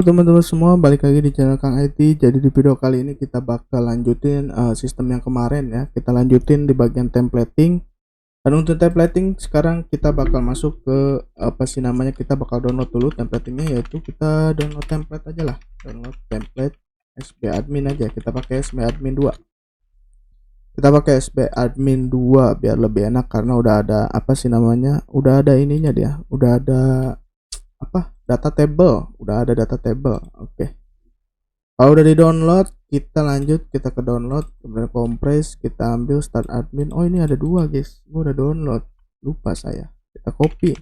Teman-teman semua, balik lagi di channel Kang IT. Jadi di video kali ini kita bakal lanjutin sistem yang kemarin ya. Kita lanjutin di bagian templating. Dan untuk templating sekarang kita bakal masuk ke apa sih namanya, kita bakal download dulu templatingnya, yaitu kita download template aja lah. Download template SB admin aja. Kita pakai SB admin 2. Kita pakai SB admin 2 biar lebih enak karena udah ada apa sih namanya? Udah ada ininya dia. Udah ada apa? Data table, udah ada data table. Oke. Kalau udah di download, kita lanjut, kita ke download, kemudian kompres, kita ambil start admin. Oh, ini ada dua guys, gue udah download, lupa saya. Kita copy,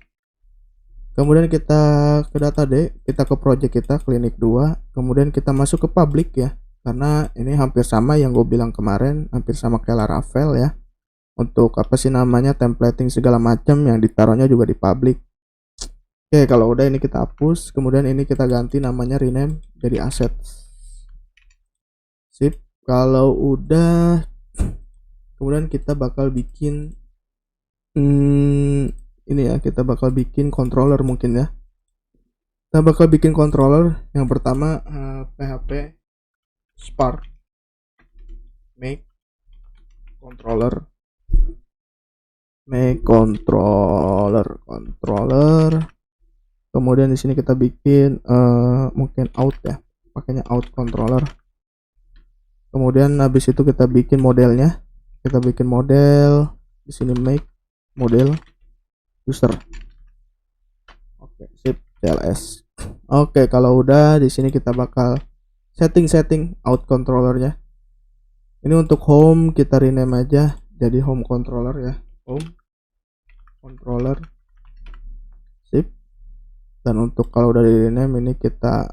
kemudian kita ke data D, kita ke project kita klinik 2, kemudian kita masuk ke public ya, karena ini hampir sama yang gue bilang kemarin, hampir sama kayak Laravel ya. Untuk apa sih namanya, templating segala macam yang ditaruhnya juga di public. Oke, kalau udah ini kita hapus, kemudian ini kita ganti namanya, rename jadi asset. Sip. Kalau udah, kemudian kita bakal bikin ini ya, kita bakal bikin controller mungkin ya. Kita bakal bikin controller. Yang pertama PHP Spark make controller controller. Kemudian di sini kita bikin mungkin out ya, pakainya out controller. Kemudian habis itu kita bikin modelnya, kita bikin model di sini, make model user. Oke, sip, CLS. Oke, kalau udah di sini kita bakal setting out controllernya. Ini untuk home kita rename aja jadi home controller ya, home controller. Sip. Dan untuk kalau udah di rename ini kita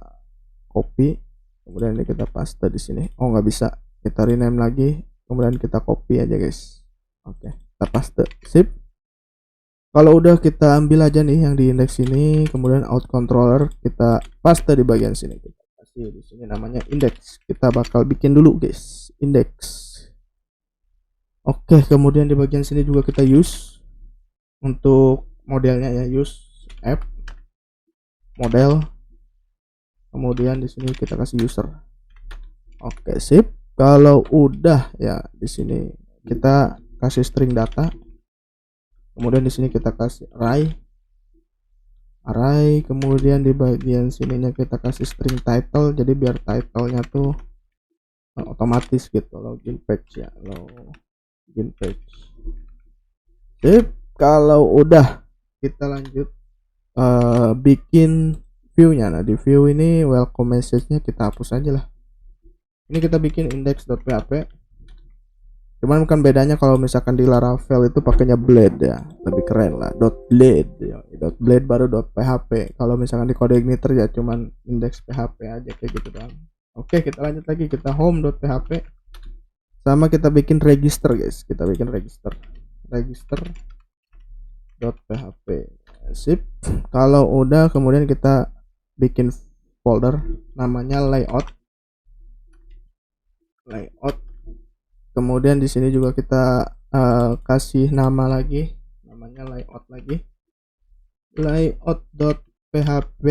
copy, kemudian ini kita paste di sini. Oh, nggak bisa, kita rename lagi, kemudian kita copy aja guys. Oke, kita paste. Sip. Kalau udah kita ambil aja nih yang di index ini, kemudian out controller kita paste di bagian sini. Kita kasih di sini namanya index. Kita bakal bikin dulu guys, index. Oke, kemudian di bagian sini juga kita use untuk modelnya ya, use app model. Kemudian di sini kita kasih user. Oke, sip. Kalau udah ya, di sini kita kasih string data. Kemudian di sini kita kasih array, kemudian di bagian sininya kita kasih string title, jadi biar titlenya tuh otomatis gitu, login page ya, login page. Sip. Kalau udah kita lanjut bikin view-nya. Nah, di view ini welcome message-nya kita hapus aja lah. Ini kita bikin index.php. Cuman bukan bedanya kalau misalkan di Laravel itu pakainya blade ya, lebih keren lah, .blade ya. .blade baru .php. Kalau misalkan di kode igniter ya cuman index.php aja kayak gitu doang. Oke, kita lanjut lagi, kita home.php. Sama kita bikin register guys. Kita bikin register.php. Sip. Kalau udah, kemudian kita bikin folder namanya layout. Kemudian di sini juga kita kasih nama lagi, namanya layout lagi, layout.php.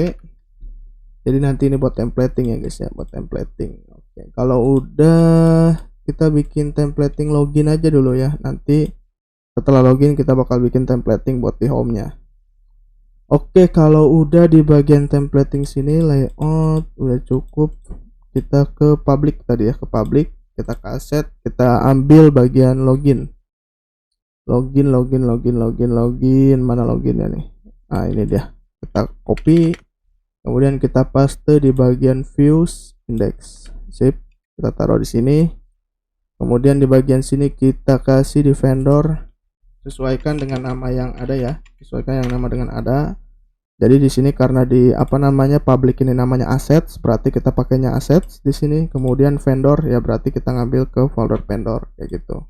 Jadi nanti ini buat templating ya guys ya, buat templating. Oke, kalau udah kita bikin templating login aja dulu ya. Nanti setelah login kita bakal bikin templating buat di home-nya. Oke, kalau udah di bagian templating sini layout udah cukup, kita ke public tadi ya, ke public, kita ke asset, kita ambil bagian login, mana loginnya nih? Nah, ini dia, kita copy, kemudian kita paste di bagian views index. Sip, kita taruh di sini. Kemudian di bagian sini kita kasih di vendor, sesuaikan dengan nama yang ada ya, sesuaikan yang nama dengan ada. Jadi di sini karena di apa namanya public ini namanya assets, berarti kita pakainya assets di sini. Kemudian vendor ya, berarti kita ngambil ke folder vendor kayak gitu.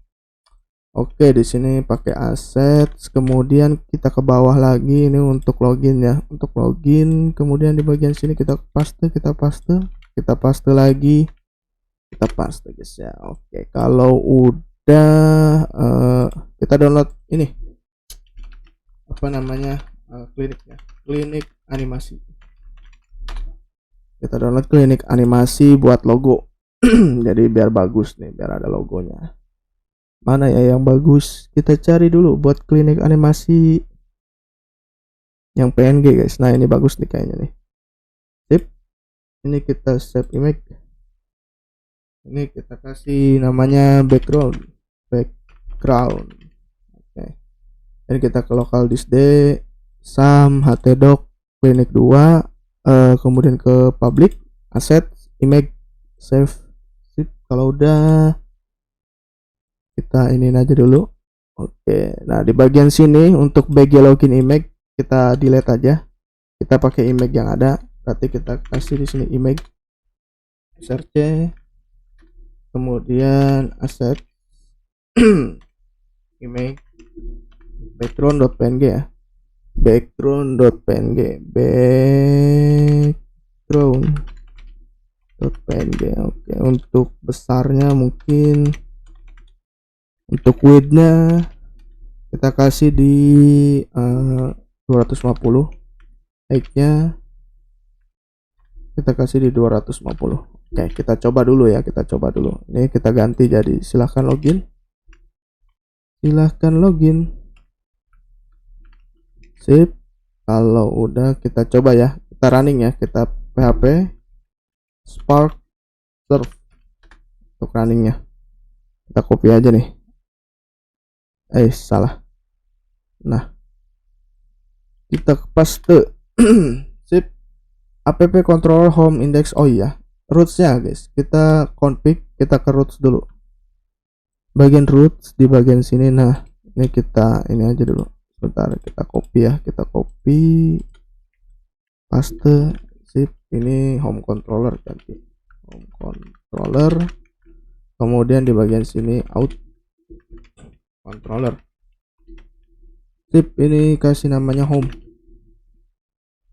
Oke, di sini pakai assets. Kemudian kita ke bawah lagi, ini untuk login ya, untuk login. Kemudian di bagian sini kita paste lagi, kita paste guys ya. Oke, kalau udah kita download ini apa namanya, klinik animasi. Kita download klinik animasi buat logo. Jadi biar bagus nih, biar ada logonya. Mana ya yang bagus? Kita cari dulu buat klinik animasi yang PNG guys. Nah ini bagus nih kayaknya nih. Sip. Ini kita save image. Ini kita kasih namanya background. Oke. Ini kita ke local disk D, sam, htdoc, klinik 2, kemudian ke public, asset, image, save. Sip. Kalau udah kita iniin aja dulu. Oke. Nah di bagian sini untuk BG login image kita delete aja. Kita pakai image yang ada. Berarti kita kasih di sini image, search, kemudian asset, image, background.png ya, background.png, background.png. Oke, untuk besarnya mungkin, untuk widthnya kita kasih di 250, height-nya kita kasih di 250. Oke, kita coba dulu ya, kita coba dulu. Ini kita ganti jadi silahkan login. Silahkan login. Sip. Kalau udah kita coba ya, kita running ya, kita php spark serve untuk runningnya. Kita copy aja nih. Salah. Nah, kita paste. Sip. App controller home index. Oh iya, rootsnya guys, kita config, kita ke roots dulu, bagian roots di bagian sini. Nah ini kita ini aja dulu, sebentar, kita copy ya, kita copy paste. Sip. Ini home controller, ganti home controller, kemudian di bagian sini out controller. Sip. Ini kasih namanya home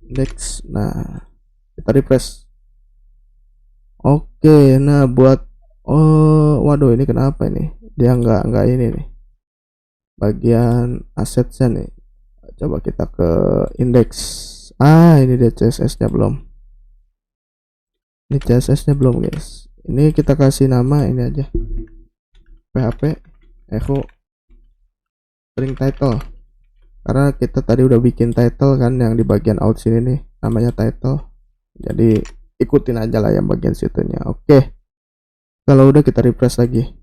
index. Nah kita refresh. Oke, nah buat waduh ini kenapa ini dia nggak ini nih bagian asetnya nih. Coba kita ke index. Ini dia CSS nya belum. Ini CSS nya belum guys. Ini kita kasih nama ini aja, php echo string title, karena kita tadi udah bikin title kan yang di bagian out sini nih, namanya title. Jadi ikutin aja lah yang bagian situnya. Oke, kalau udah kita refresh lagi.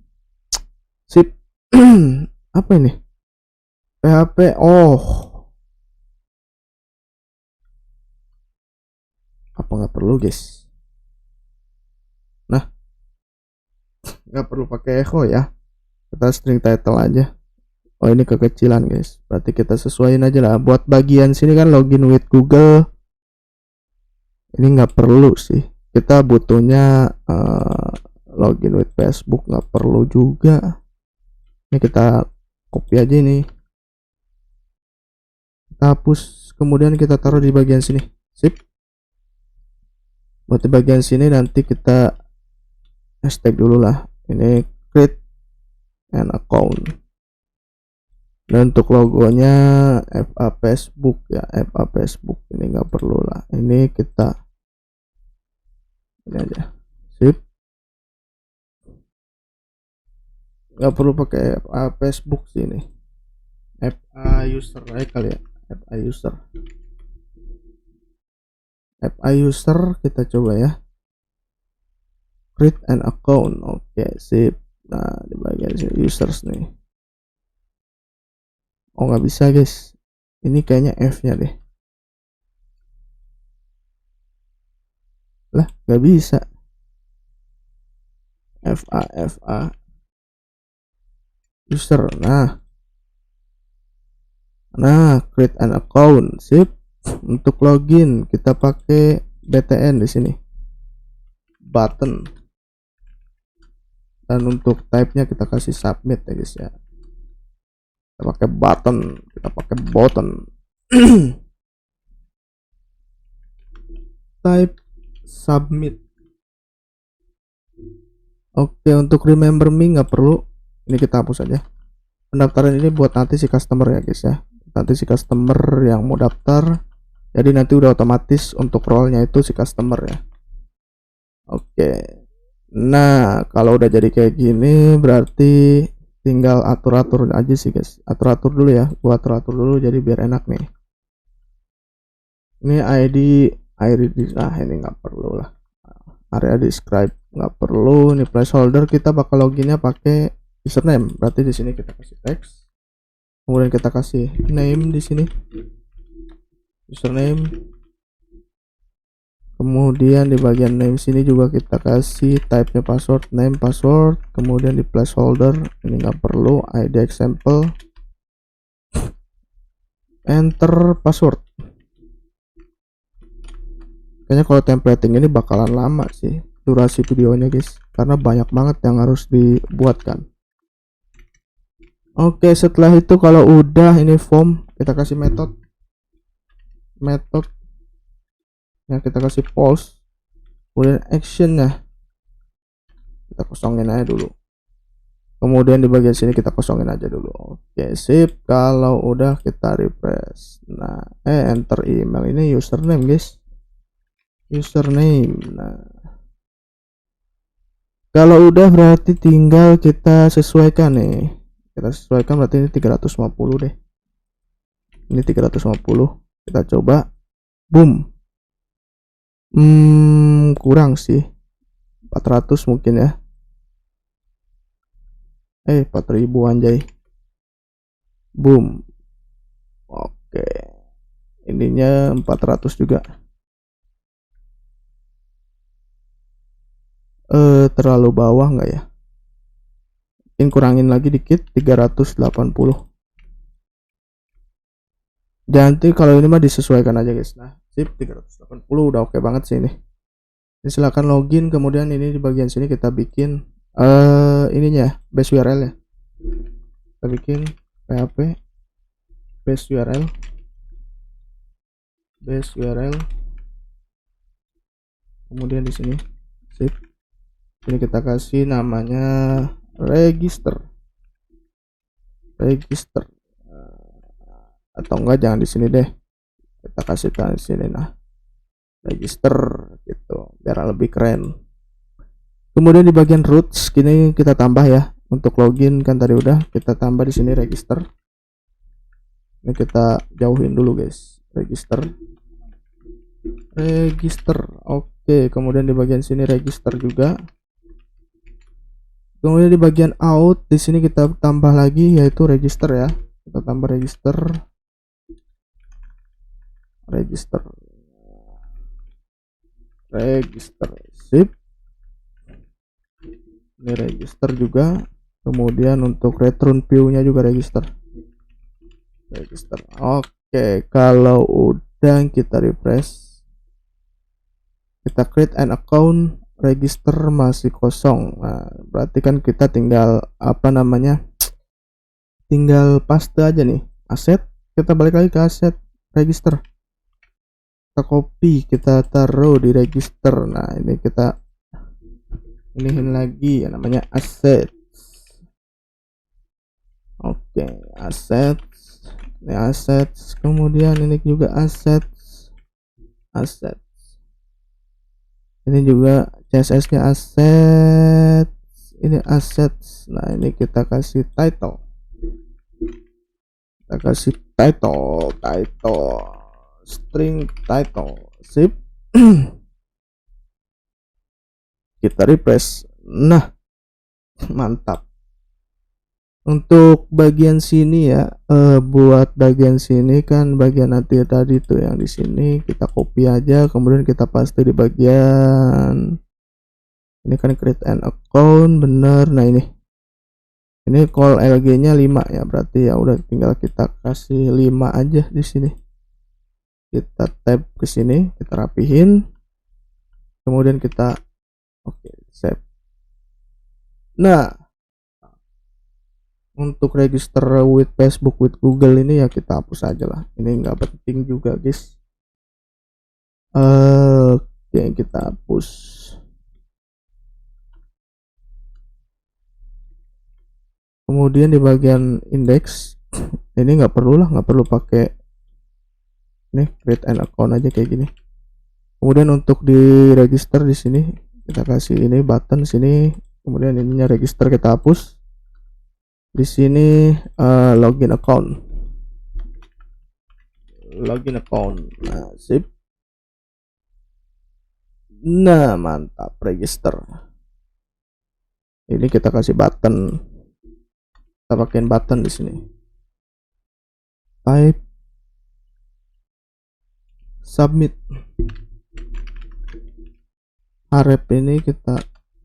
Sip. Apa ini? PHP. Apa nggak perlu guys? Nah, nggak perlu pakai echo ya, kita string title aja. Oh ini kekecilan guys, berarti kita sesuaiin aja lah. Buat bagian sini kan login with Google, ini nggak perlu sih, kita butuhnya login with Facebook, nggak perlu juga. Ini kita copy aja ini, kita hapus, kemudian kita taruh di bagian sini. Sip. Buat di bagian sini nanti kita hashtag dulu lah, ini create an account. Dan untuk logonya FA Facebook ya, FA Facebook, ini nggak perlu lah, ini kita ini aja. Sip. Nggak perlu pakai FA Facebook sih, ini FA user aja kali ya, FA user. FA user kita coba ya, create an account. Oke, sip. Nah di bagian sini users nih. Oh nggak bisa guys, ini kayaknya F nya deh. Lah nggak bisa. FA user. Nah create an account. Sip. Untuk login kita pakai btn di sini, button. Dan untuk type nya kita kasih submit ya guys ya, kita pakai button, kita pakai button. Type submit. Oke, untuk remember me nggak perlu, ini kita hapus aja. Pendaftaran ini buat nanti si customer ya guys ya, nanti si customer yang mau daftar, jadi nanti udah otomatis untuk role nya itu si customer ya. Oke. Nah, kalau udah jadi kayak gini berarti tinggal atur-atur aja sih guys. Atur-atur dulu ya. Gua atur-atur dulu jadi biar enak nih. Ini ID ini nggak perlu lah. Area describe nggak perlu. Ini placeholder kita bakal loginnya pakai username. Berarti di sini kita kasih text. Kemudian kita kasih name di sini. Username. Kemudian di bagian name sini juga kita kasih type-nya password, name password. Kemudian di placeholder ini nggak perlu, ID example. Enter password. Kayaknya kalau templating ini bakalan lama sih durasi videonya guys, karena banyak banget yang harus dibuatkan. Oke, setelah itu kalau udah ini form, kita kasih metode yang kita kasih post, kemudian actionnya kita kosongin aja dulu, kemudian di bagian sini kita kosongin aja dulu. Oke, sip. Kalau udah kita refresh. Nah, enter email, ini username guys, username. Nah, kalau udah berarti tinggal kita sesuaikan nih, kita sesuaikan berarti ini 350 deh, ini 350. Kita coba, boom. Kurang sih, 400 mungkin ya. 4000 anjay. Boom. Oke, ininya 400 juga. Terlalu bawah nggak ya? Mungkin kurangin lagi dikit, 380. Nanti kalau ini mah disesuaikan aja guys. Nah, sip, 380 udah oke banget sih ini. Ini silakan login, kemudian ini di bagian sini kita bikin ininya base URL ya. Kita bikin php base URL kemudian di sini sip. Ini kita kasih namanya register atau enggak, jangan di sini deh, kita kasih di sini. Nah, register gitu biar lebih keren. Kemudian di bagian roots kini kita tambah ya, untuk login kan tadi udah kita tambah di sini register. Ini kita jauhin dulu guys, register. Oke, kemudian di bagian sini register juga. Kemudian di bagian out di sini kita tambah lagi yaitu register ya, kita tambah register. Sip. Ini register juga. Kemudian untuk return view nya juga register. Oke, kalau udah kita refresh, kita create an account, register masih kosong. Nah, berarti kan kita tinggal tinggal paste aja nih aset. Kita balik lagi ke aset register, kita copy, kita taruh di register. Nah, ini kita iniin lagi ya, namanya aset. Oke, aset. Ini aset, kemudian ini juga aset. Ini juga CSS nya aset, ini aset. Nah, ini kita kasih title, string title. Sip. Kita refresh. Nah, mantap. Untuk bagian sini ya, buat bagian sini kan bagian nanti tadi tuh yang di sini kita copy aja, kemudian kita paste di bagian ini kan create an account, bener. Nah, ini call lg nya 5 ya, berarti ya udah tinggal kita kasih 5 aja di sini. Kita tab ke sini, kita rapihin, kemudian kita save. Nah, untuk register with Facebook, with Google ini ya kita hapus aja lah, ini nggak penting juga guys. Oke, kita hapus. Kemudian di bagian index ini nggak perlu pakai ini, create an account aja kayak gini. Kemudian untuk di register di sini kita kasih ini button sini, kemudian ininya register kita hapus. Di sini login account. Nah, sip. Nah, mantap, register. Ini kita kasih button. Kita pakein button di sini. Type submit. Harap ini kita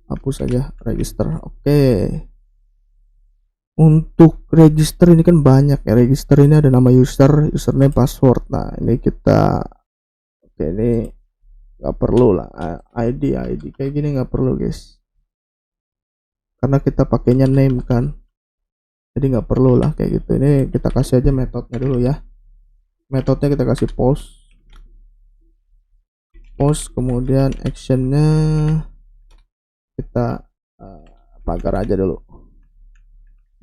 hapus saja register. Oke. Untuk register ini kan banyak ya. Register ini ada nama user, username, password. Nah, ini kita oke, ini nggak perlu lah. ID kayak gini nggak perlu guys, karena kita pakainya name kan, jadi nggak perlu lah kayak gitu. Ini kita kasih aja metodenya dulu ya. Metodenya kita kasih post, kemudian actionnya kita pagar aja dulu.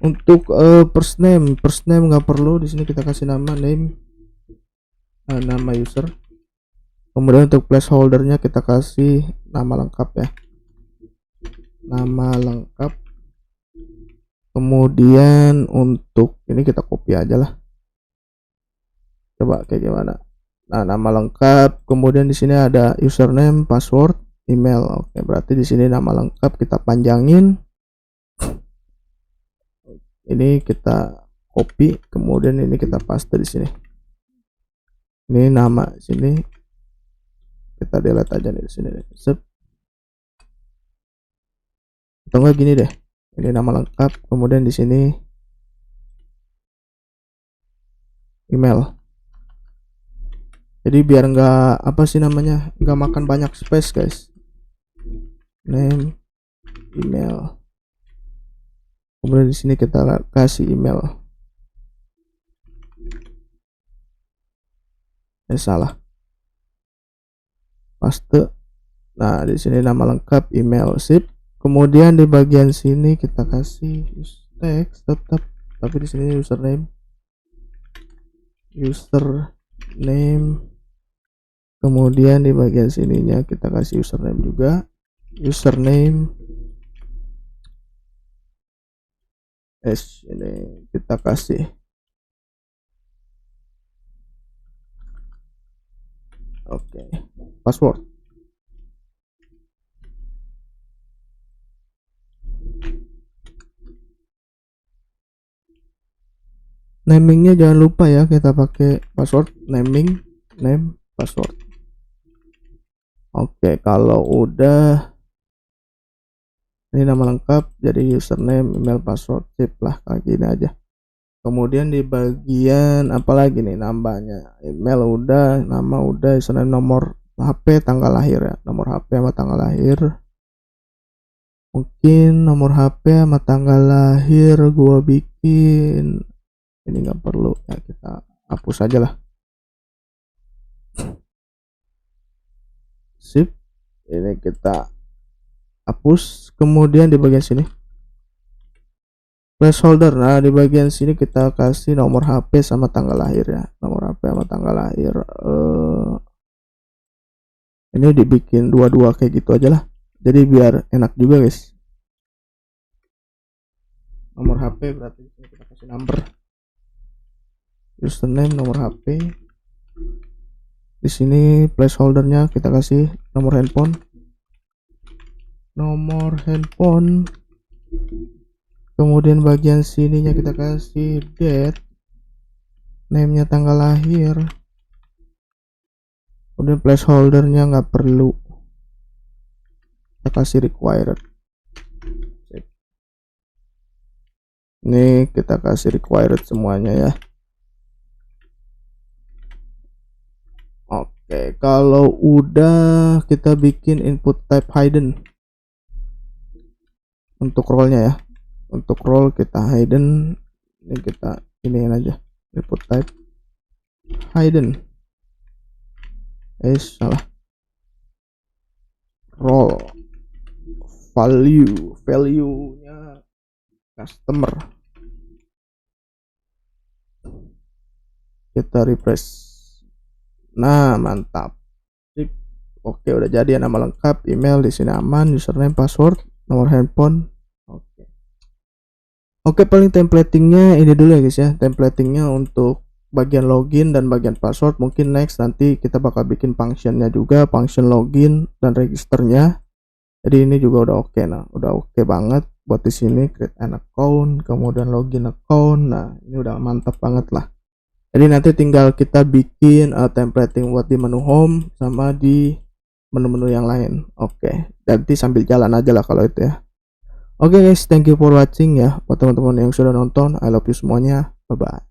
Untuk first name nggak perlu, di sini kita kasih nama name, nama user. Kemudian untuk placeholdernya kita kasih nama lengkap ya, nama lengkap. Kemudian untuk ini kita copy aja lah, coba kayak gimana. Nah, nama lengkap, kemudian di sini ada username, password, email. Oke, berarti di sini nama lengkap kita panjangin. Ini kita copy, kemudian ini kita paste di sini. Ini nama sini kita delete aja nih di sini. Sep. Atau enggak gini deh. Ini nama lengkap, kemudian di sini email. Jadi biar nggak apa sih namanya, nggak makan banyak space guys. Name, email. Kemudian di sini kita kasih email. Salah. Paste. Nah, di sini nama lengkap, email, sip. Kemudian di bagian sini kita kasih text tetap, tapi di sini username. Kemudian di bagian sininya kita kasih username juga, username. Ini kita kasih oke, password. Namingnya jangan lupa ya, kita pakai password, naming, name, password. Oke, kalau udah ini nama lengkap, jadi username, email, password, sip lah kayak gini aja. Kemudian di bagian apalagi nih nambahnya, email udah, nama udah, username, nomor HP, tanggal lahir ya, nomor HP sama tanggal lahir. Mungkin nomor HP sama tanggal lahir gua bikin ini nggak perlu ya, kita hapus aja lah. Sip, ini kita hapus. Kemudian di bagian sini placeholder. Nah, di bagian sini kita kasih nomor HP sama tanggal lahir ya, nomor HP sama tanggal lahir. Ini dibikin dua-dua kayak gitu aja lah, jadi biar enak juga guys. Nomor HP berarti kita kasih number, username, nomor HP. Di sini placeholdernya kita kasih nomor handphone, kemudian bagian sininya kita kasih date, name-nya tanggal lahir, kemudian placeholdernya nggak perlu, kita kasih required. Ini kita kasih required semuanya ya. Oke, kalau udah kita bikin input type hidden untuk role-nya ya. Untuk role kita hidden, ini kita iniin aja, input type hidden. Salah. Role value-nya customer. Kita refresh. Nah, mantap. Oke, udah jadi ya, nama lengkap, email di sini aman, username, password, nomor handphone. Oke, paling templatingnya ini dulu ya guys ya. Templatingnya untuk bagian login dan bagian password mungkin next nanti kita bakal bikin functionnya juga, function login dan registernya. Jadi ini juga udah oke. Nah, udah oke banget buat di sini create an account, kemudian login account. Nah, ini udah mantap banget lah. Jadi nanti tinggal kita bikin templating buat di menu home sama di menu-menu yang lain. Oke, nanti sambil jalan aja lah kalau itu ya. Oke guys, thank you for watching ya. Buat teman-teman yang sudah nonton, I love you semuanya. Bye bye.